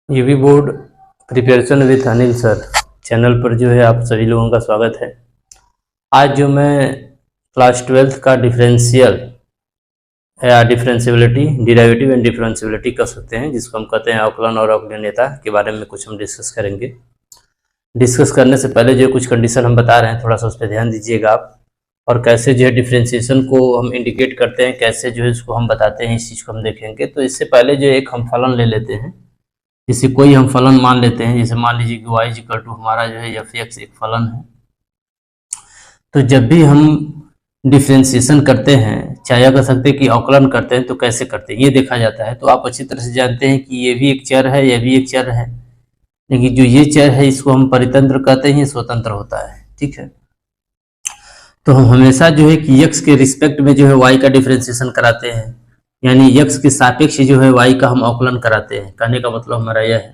UV board preparation with Anil sir channel पर जो है आप सभी लोगों का स्वागत है। आज जो मैं क्लास 12th का डिफरेंशियल या डिफरेंशियबिलिटी, डिराइवेटिव एंड डिफरेंशियबिलिटी कर सकते हैं, जिसको हम कहते हैं अवकलन और अवकलनीयता के बारे में कुछ हम डिस्कस करेंगे। डिस्कस करने से पहले जो कुछ कंडीशन हम बता रहे हैं, थोड़ा सा उस पर ध्यान दीजिएगा आप। और कैसे जो है डिफरेंशिएशन को हम इंडिकेट करते हैं, कैसे जो है इसको हम बताते हैं, इस चीज़ को हम देखेंगे। तो इससे पहले जो एक हम फलन ले लेते हैं, जैसे कोई हम फलन मान लेते हैं। जैसे मान लीजिए कि y इक्वल टू हमारा जो है f(x) एक फलन है। तो जब भी हम डिफ्रेंशिएशन करते हैं, चाहे कर सकते हैं कि अवकलन करते हैं, तो कैसे करते हैं ये देखा जाता है। तो आप अच्छी तरह से जानते हैं कि ये भी एक चर है, यह भी एक चर है, लेकिन जो ये चर है इसको हम परितंत्र कहते हैं, ये स्वतंत्र होता है। ठीक है, तो हम हमेशा जो है कि x के रिस्पेक्ट में जो है y का डिफ्रेंशिएशन कराते हैं, यानी x के सापेक्ष जो है y का हम अवकलन कराते हैं। कहने का मतलब हमारा यह है।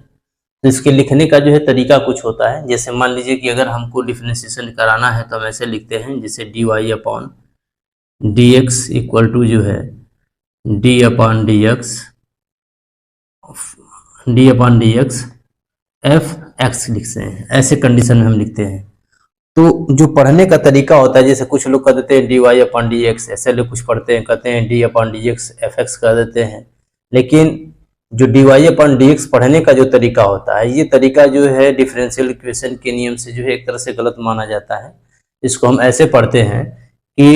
तो इसके लिखने का जो है तरीका कुछ होता है। जैसे मान लीजिए कि अगर हमको डिफ्रेंशिएशन कराना है तो हम ऐसे लिखते हैं, जैसे dy upon dx equal to जो है d अपॉन dx f(x) लिखते हैं। ऐसे कंडीशन में हम लिखते हैं। तो जो पढ़ने का तरीका होता है, जैसे कुछ लोग कह देते हैं dy अपॉन dx, ऐसे लोग कुछ पढ़ते हैं कहते हैं d अपॉन dx f(x) कह देते हैं। लेकिन जो dy अपॉन dx पढ़ने का जो तरीका होता है, ये तरीका जो है डिफरेंशियल इक्वेशन के नियम से जो है एक तरह से गलत माना जाता है। इसको हम ऐसे पढ़ते हैं कि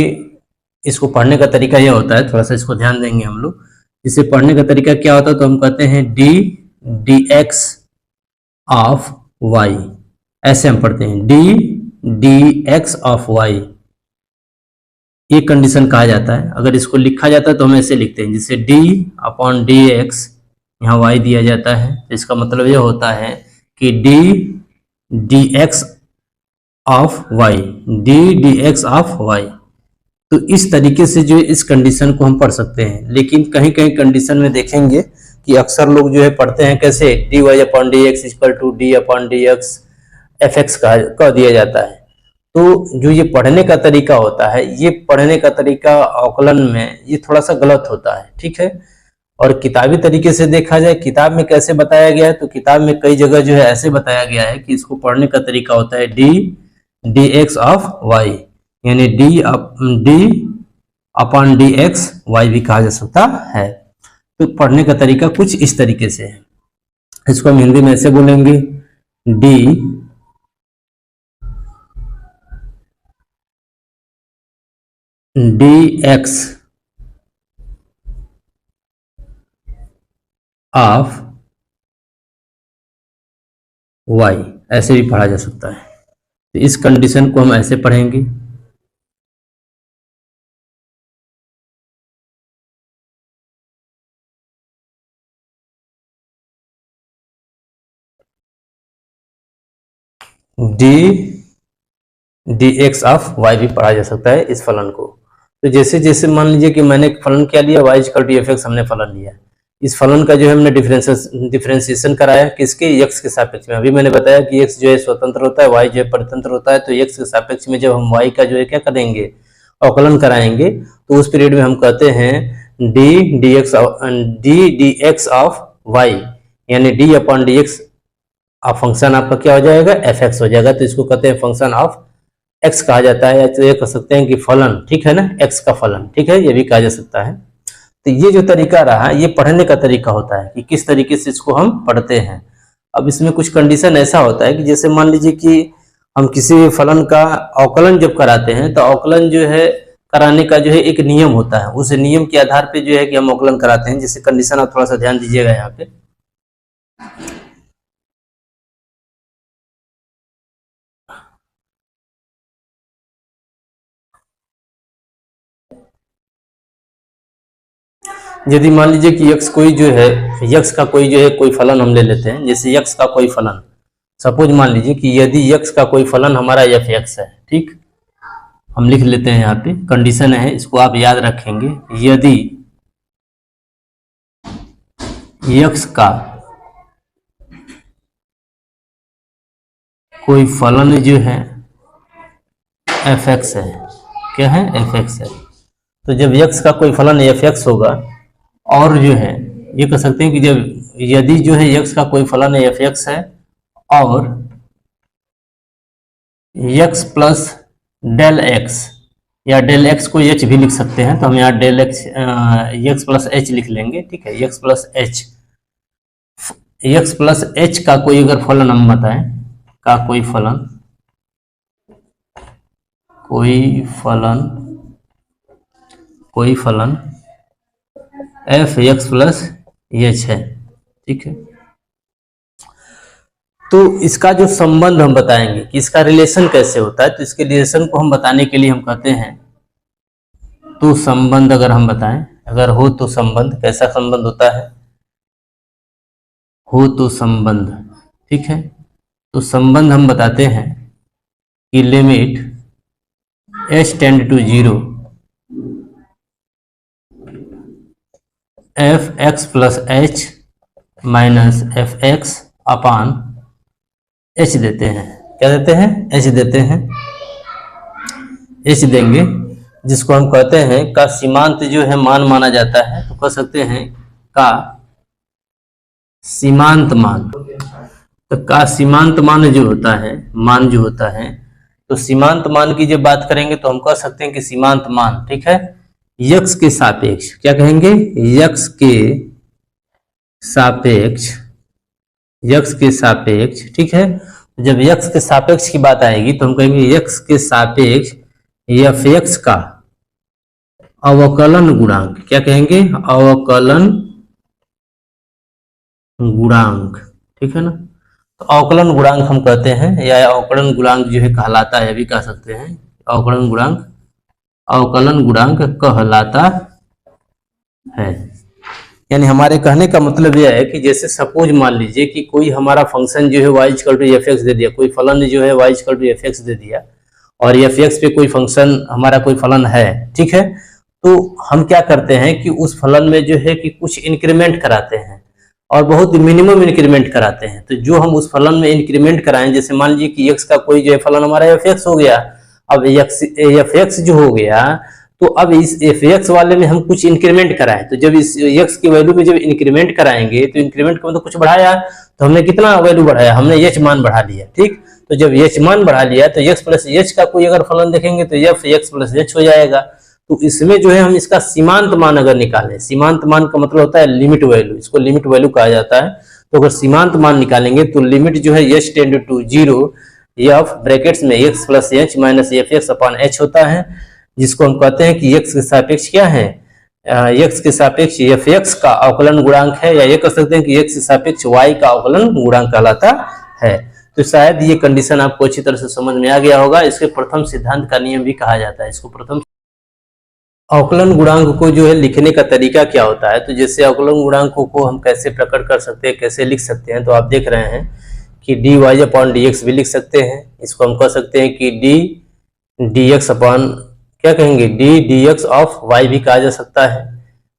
इसको पढ़ने का तरीका यह होता है, थोड़ा सा इसको ध्यान देंगे हम लोग। इसे पढ़ने का तरीका क्या होता है, तो हम कहते हैं d dx ऑफ y, ऐसे हम पढ़ते हैं d dx ऑफ y। ये कंडीशन कहा जाता है। अगर इसको लिखा जाता है तो हम ऐसे लिखते हैं, जैसे d अपॉन dx, यहाँ y दिया जाता है, तो इसका मतलब यह होता है कि d dx of y, d dx of y। तो इस तरीके से जो इस कंडीशन को हम पढ़ सकते हैं। लेकिन कहीं कहीं कंडीशन में देखेंगे कि अक्सर लोग जो है पढ़ते हैं कैसे, dy upon dx equal to d upon dx f(x) कह दिया जाता है। तो जो ये पढ़ने का तरीका होता है, ये पढ़ने का तरीका अवकलन में ये थोड़ा सा गलत होता है। ठीक है, और किताबी तरीके से देखा जाए, किताब में कैसे बताया गया है, तो किताब में कई जगह जो है ऐसे बताया गया है कि इसको पढ़ने का तरीका होता है d dx ऑफ y, यानी d अपॉन dx y भी कहा जा सकता है। तो पढ़ने का तरीका कुछ इस तरीके से है। इसको हम हिंदी में ऐसे बोलेंगे, d dx ऑफ y, ऐसे भी पढ़ा जा सकता है। तो इस कंडीशन को हम ऐसे पढ़ेंगे, d dx ऑफ y भी पढ़ा जा सकता है इस फलन को। तो जैसे जैसे मान लीजिए कि मैंने एक फलन क्या लिया, y इक्वल टू f(x) हमने फलन लिया। इस फलन का जो है हमने डिफरेंशिएशन कराया किसके, x के सापेक्ष में। अभी मैंने बताया कि x जो है स्वतंत्र होता है, y जो है परितंत्र होता है। तो x के सापेक्ष में जब हम y का जो है क्या करेंगे, अवकलन कराएंगे, तो उस पीरियड में हम कहते हैं d dx ऑफ y, यानी d अपॉन dx आप फंक्शन आपका क्या हो जाएगा, f(x) हो जाएगा। तो इसको कहते हैं फंक्शन ऑफ x कहा जाता है, या तो ये कह सकते हैं कि फलन, ठीक है ना, x का फलन। ठीक है, ये भी कहा जा सकता है। तो ये जो तरीका रहा, ये पढ़ने का तरीका होता है कि किस तरीके से इसको हम पढ़ते हैं। अब इसमें कुछ कंडीशन ऐसा होता है कि जैसे मान लीजिए कि हम किसी फलन का अवकलन जब कराते हैं, तो अवकलन जो है कराने का जो है एक नियम होता है। उस नियम के आधार पे जो है कि हम अवकलन कराते हैं। जैसे कंडीशन आप थोड़ा सा ध्यान दीजिएगा यहाँ पे, यदि मान लीजिए कि x कोई जो है, x का कोई जो है कोई फलन हम ले लेते हैं। जैसे x का कोई फलन, सपोज मान लीजिए कि यदि x का कोई फलन हमारा f(x) है। ठीक, हम लिख लेते हैं यहाँ पे, कंडीशन है, इसको आप याद रखेंगे। यदि x का कोई फलन जो है f(x) है, क्या है, f(x) है। तो जब x का कोई फलन f(x) होगा और जो है ये कह सकते हैं कि जब यदि जो है x का कोई फलन है f(x) है और x प्लस डेल x या डेल x को h भी लिख सकते हैं, तो हम यहाँ डेल x प्लस h लिख लेंगे, ठीक है। x प्लस h का कोई अगर फलन हम बताएं, का कोई फलन f(x प्लस h) है, ठीक है। तो इसका जो संबंध हम बताएंगे कि इसका रिलेशन कैसे होता है, तो इसके रिलेशन को हम बताने के लिए हम कहते हैं तो संबंध अगर हम बताएं, अगर हो तो संबंध, कैसा संबंध होता है, हो तो संबंध, ठीक है। तो संबंध हम बताते हैं कि limit h tend to 0 f(x plus h minus f(x) upon h देते हैं। क्या देते हैं? h देते हैं। h देंगे जिसको हम कहते हैं का सीमांत जो है मान माना जाता है, तो कह सकते हैं का सीमांत मान। तो का सीमांत मान जो होता है, तो सीमांत मान की जब बात करेंगे तो हम कह सकते हैं कि सीमांत मान, ठीक है, x के सापेक्ष, क्या कहेंगे, x के सापेक्ष, ठीक है। जब x के सापेक्ष की बात आएगी तो हम कहेंगे x के सापेक्ष f(x) का अवकलन गुणांक, क्या कहेंगे, अवकलन गुणांक, ठीक है ना। तो अवकलन गुणांक हम कहते हैं, या अवकलन गुणांक जो है कहलाता है, भी कह सकते हैं अवकलन गुणांक कहलाता है। यानी हमारे कहने का मतलब यह है कि जैसे सपोज मान लीजिए कि कोई हमारा फंक्शन जो है y=f(x) दे दिया, कोई फलन जो है y=f(x) दे दिया, और f(x) पे कोई फंक्शन हमारा कोई फलन है, ठीक है। तो हम क्या करते हैं कि उस फलन में जो है कि कुछ इंक्रीमेंट कराते हैं और बहुत मिनिमम इंक्रीमेंट कराते हैं। तो जो हम उस फलन में इंक्रीमेंट कराएं, जैसे मान लीजिए कि x का कोई जो है फलन हमारा f(x) हो गया, अब f(x) जो हो गया, तो अब इस f(x) वाले में हम कुछ इंक्रीमेंट कराएं, तो जब इस x की वैल्यू में जब इंक्रीमेंट कराएंगे, तो इंक्रीमेंट का मतलब कुछ बढ़ाया, तो हमने कितना वैल्यू बढ़ाया, हमने h मान बढ़ा लिया, ठीक। तो जब h मान बढ़ा लिया तो x प्लस h का कोई अगर फलन देखेंगे तो f(x प्लस h) हो जाएगा। तो इसमें जो है हम इसका सीमांत मान अगर निकालें, सीमांत मान का मतलब होता है लिमिट वैल्यू, इसको लिमिट वैल्यू कहा जाता है। तो अगर सीमांत मान निकालेंगे तो लिमिट जो है h tend to 0 f brackets में x plus h minus f(x) upon h होता है, जिसको हम कहते हैं कि x के सापेक्ष क्या है, x के सापेक्ष f(x) का अवकलन गुणांक है, या ये कह सकते हैं कि x के सापेक्ष y का अवकलन गुणांक कहलाता है। तो शायद ये कंडीशन आपको अच्छी तरह से समझ में आ गया होगा। इसके प्रथम सिद्धांत का नियम भी कहा जाता है। इसको प्रथम अवकलन गुणांक को जो है लिखने का तरीका क्या होता है, तो जैसे अवकलन गुणांकों को हम कैसे प्रकट कर सकते हैं, कैसे लिख सकते हैं, तो आप देख रहे हैं कि dy अपॉन dx भी लिख सकते हैं। इसको हम कह सकते हैं कि d dx अपॉन, क्या कहेंगे, d dx ऑफ y भी कहा जा सकता है।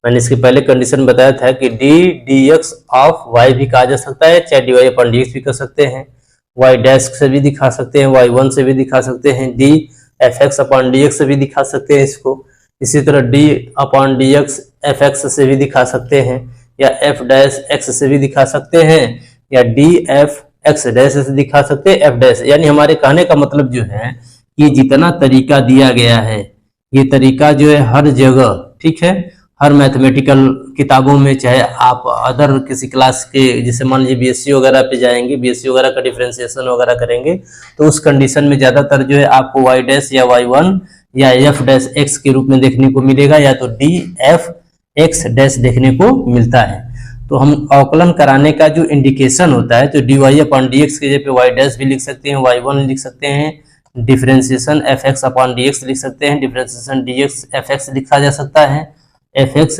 मैंने इसके पहले कंडीशन बताया था कि d dx ऑफ y भी कहा जा सकता है, चाहे dy अपॉन dx भी कर सकते हैं, y डैश से भी दिखा सकते हैं, y1 से भी दिखा सकते हैं, d fx अपॉन dx से भी दिखा सकते हैं इसको। इसी तरह d अपॉन dx fx से भी दिखा सकते हैं, या f डैश x से भी दिखा सकते हैं, या d f x डैश से दिखा सकते हैं f डैश। यानी हमारे कहने का मतलब जो है कि जितना तरीका दिया गया है, ये तरीका जो है हर जगह, ठीक है, हर मैथमेटिकल किताबों में, चाहे आप अदर किसी क्लास के, जैसे मान लीजिए बीएससी वगैरह पे जाएंगे, बीएससी वगैरह का डिफरेंशिएशन वगैरह करेंगे, तो उस कंडीशन में ज्यादातर जो है आपको y डैश या y1 या f डैश x के रूप में देखने को मिलेगा, या तो d f x डैश देखने को मिलता है। तो हम अवकलन कराने का जो इंडिकेशन होता है, तो dy अपॉन dx की जगह पे y डैश भी लिख सकते हैं, y1 लिख सकते हैं, डिफरेंशिएशन fx अपॉन dx लिख सकते हैं, डिफरेंशिएशन dx fx लिखा जा सकता है, fx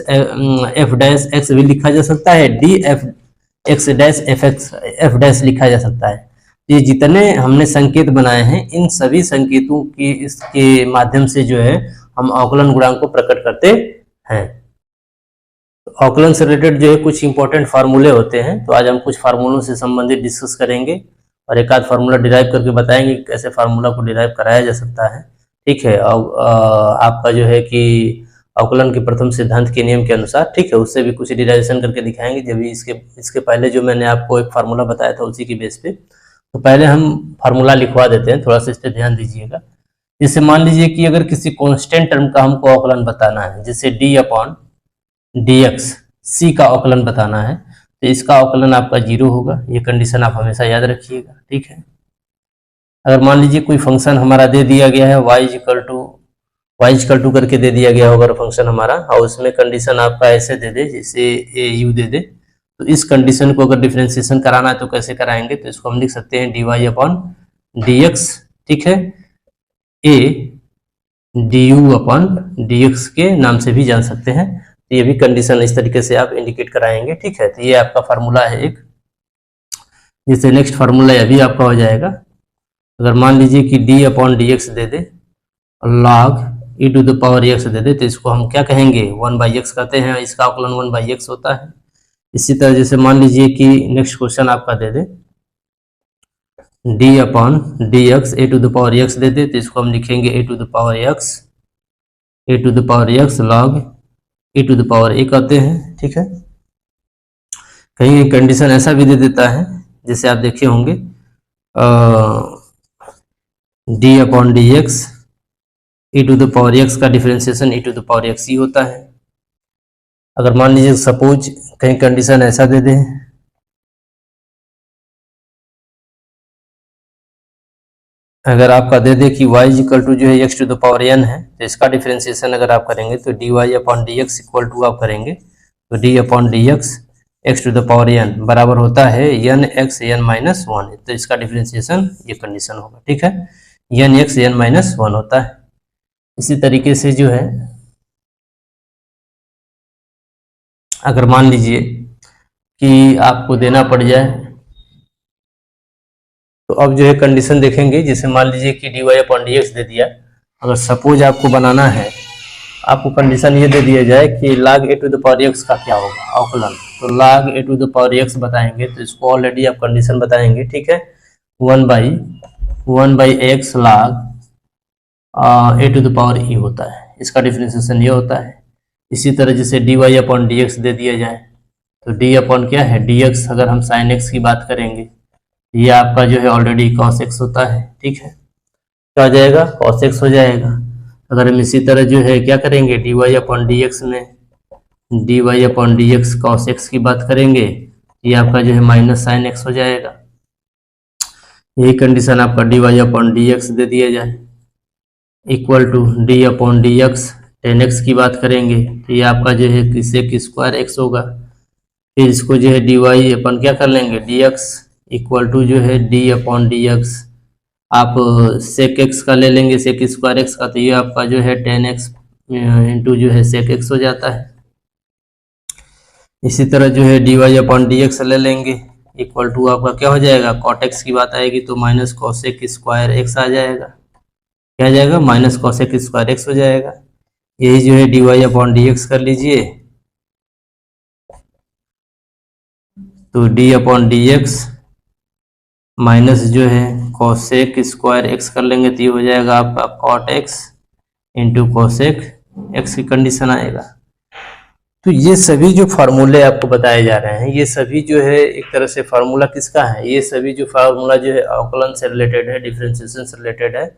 f डैश x भी लिखा जा सकता है, d f x dash f dash लिखा जा सकता है। ये जितने हमने संकेत बनाए हैं, इन सभी संकेतों की इसके माध्यम से जो है हम अवकलन गुणांक को प्रकट करते हैं। अवकलन से रिलेटेड जो है कुछ इंपॉर्टेंट फार्मूले होते हैं, तो आज हम कुछ फार्मूलों से संबंधित डिस्कस करेंगे और एक आध फार्मूला डिराइव करके बताएंगे कि कैसे फार्मूला को डिराइव कराया जा सकता है, ठीक है। आपका जो है कि अवकलन के प्रथम सिद्धांत के नियम के अनुसार, ठीक है। उससे भी कुछ डिराइवेशन करके दिखाएंगे। जब भी इसके पहले जो मैंने आपको एक फार्मूला बताया था उसी की बेस पे, तो पहले हम फार्मूला लिखवा देते हैं, थोड़ा सा इस पर ध्यान दीजिएगा। जैसे मान लीजिए कि अगर किसी कांस्टेंट टर्म का हमको अवकलन बताना है, जैसे d/dx c का अवकलन बताना है, तो इसका अवकलन आपका 0 होगा। ये कंडीशन आप हमेशा याद रखिएगा, ठीक है। अगर मान लीजिए कोई फंक्शन हमारा दे दिया गया है y इक्वल टू करके दे दिया गया होगा फंक्शन हमारा, और उसमें कंडीशन आपका ऐसे दे दे, जैसे ए यू दे दे, तो इस कंडीशन को अगर डिफरेंशिएशन कराना है तो कैसे कराएंगे, तो इसको हम लिख सकते हैं dy/dx, ठीक है। ए du/dx के नाम से भी जान सकते हैं। तो ये भी कंडीशन इस तरीके से आप इंडिकेट कराएंगे, ठीक है। तो ये आपका फार्मूला है एक। जैसे नेक्स्ट फार्मूला अभी आपका हो जाएगा। अगर मान लीजिए कि d/dx दे दे log e⁻x दे दे, तो इसको हम क्या कहेंगे, 1/x कहते हैं। इसका अवकलन 1/x होता है। इसी तरह जैसे मान लीजिए कि नेक्स्ट क्वेश्चन आपका दे दे d/dx a⁻x दे दे, तो इसको हम लिखेंगे a⁻x log e⁻a कहते हैं, ठीक है। कहीं कंडीशन ऐसा भी दे देता है, जैसे आप देखे होंगे d/dx e⁻x का डिफरेंशिएशन e⁻x ही होता है। अगर मान लीजिए सपोज कहीं कंडीशन ऐसा दे दे, अगर आपका दे दे कि y इक्वल टू जो है x⁻n है, तो इसका डिफरेंशिएशन अगर आप करेंगे तो dy/dx इक्वल टू आप करेंगे तो d/dx x⁻n बराबर होता है n(x(n-1), तो इसका डिफरेंशिएशन ये कंडीशन होगा, ठीक है। n(x(n-1) होता है। इसी तरीके से जो है अगर मान लीजिए कि आपको देना पड़ जाए, तो अब जो है कंडीशन देखेंगे। जैसे मान लीजिए कि dy/dx दे दिया, अगर सपोज आपको बनाना है, आपको कंडीशन ये दे दिया जाए कि log a⁻x का क्या होगा अवकलन, तो log a⁻x बताएंगे, तो इसको ऑलरेडी आप कंडीशन बताएंगे, ठीक है। 1/x log a⁻e होता है, इसका डिफरेंशिएशन ये होता है। इसी तरह जैसे dy/dx दे दिया जाए, तो d क्या है dx, अगर हम sin x की बात करेंगे, ये आपका जो है ऑलरेडी cos x होता है, ठीक है। तो आ जाएगा cos x हो जाएगा। अगर हम इसी तरह जो है क्या करेंगे, dy/dx में dy/dx cos x की बात करेंगे, ये आपका जो है माइनस sin x हो जाएगा। यही कंडीशन आपका dy/dx दे दिया जाए equal to d/dx tan x की बात करेंगे, तो ये आपका जो है sec² x होगा। फिर इसको जो है dy अपन क्या कर लेंगे dx इक्वल टू जो है d/dx आप sec x का ले लेंगे, sec² x का, तो ये आपका जो है tan x इंटू जो है sec x हो जाता है। इसी तरह जो है dy/dx ले लेंगे इक्वल टू आपका क्या हो जाएगा, cot x की बात आएगी तो माइनस cosec² x आ जाएगा। क्या आ जाएगा, माइनस cosec² x हो जाएगा। यही जो है dy/dx कर लीजिए, तो d/dx माइनस जो है cosec² x कर लेंगे, तो ये हो जाएगा आपका cot x into cosec x की कंडीशन आएगा। तो ये सभी जो फार्मूले आपको बताए जा रहे हैं, ये सभी जो है एक तरह से फार्मूला किसका है, ये सभी जो फार्मूला जो है अवकलन से रिलेटेड है, डिफरेंशिएशन से रिलेटेड है,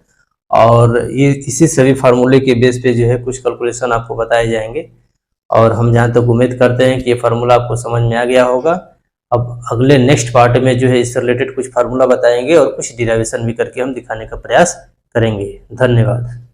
और ये इसी सभी फार्मूले के बेस पे जो है कुछ कैलकुलेशन आपको बताए जाएंगे। और हम जहाँ तक उम्मीद करते हैं कि ये फार्मूला आपको समझ में आ गया होगा। अब अगले नेक्स्ट पार्ट में जो है इससे रिलेटेड कुछ फार्मूला बताएंगे और कुछ डिराइवेशन भी करके हम दिखाने का प्रयास करेंगे। धन्यवाद।